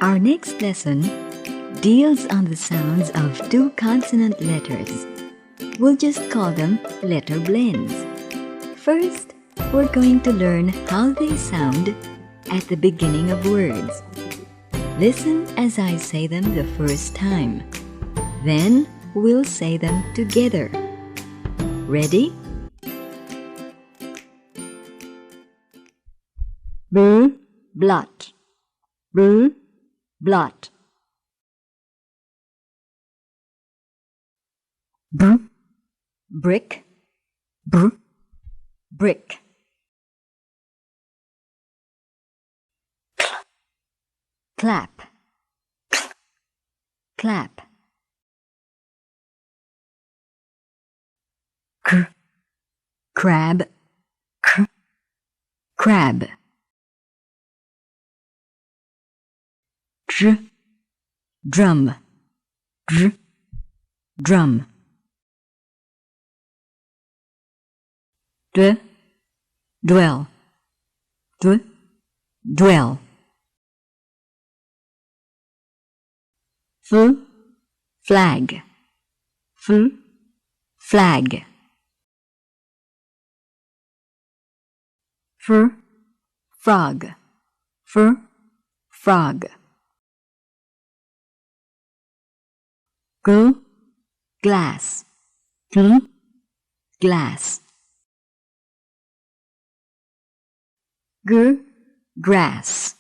Our next lesson deals on the sounds of two consonant letters. We'll just call them letter blends. First, we're going to learn how they sound at the beginning of words. Listen as I say them the first time. Then we'll say them together. Ready? Blot. Blot. Brick. Brick. Clap. Clap. Crab. Crab. Drum. Drum. Dwell. Dwell. Flag. Flag. Frog. Frog. Glass. Glass. Grass.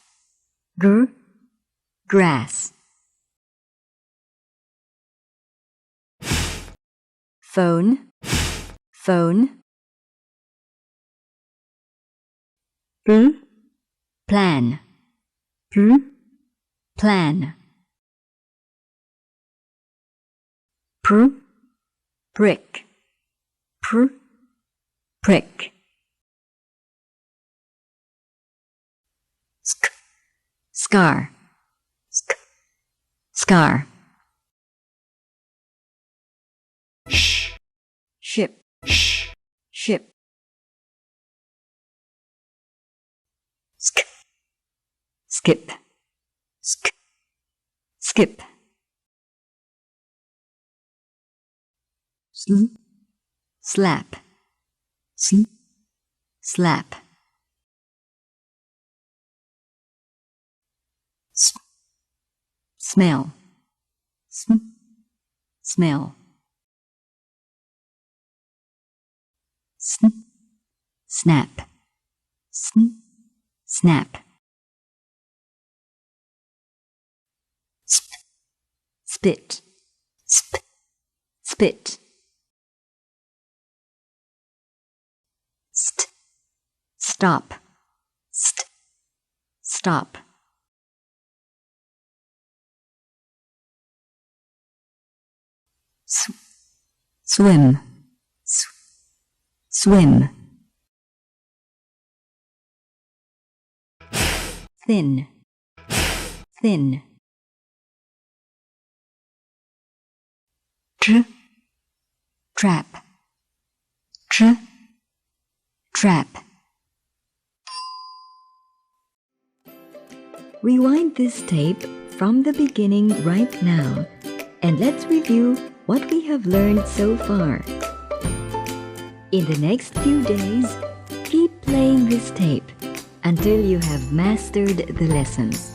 Grass. Phone. Plan. Plan. Prick. Prick. Scar. Scar. Ship. Ship. Skip. Skip. Slap. Slap. Smell. Smell. Snap. Snap. Spit. Spit. Stop. Stop. Swim. Swim. Thin. Thin. Trap. Trap. Rewind this tape from the beginning right now, and let's review what we have learned so far. In the next few days, keep playing this tape until you have mastered the lessons.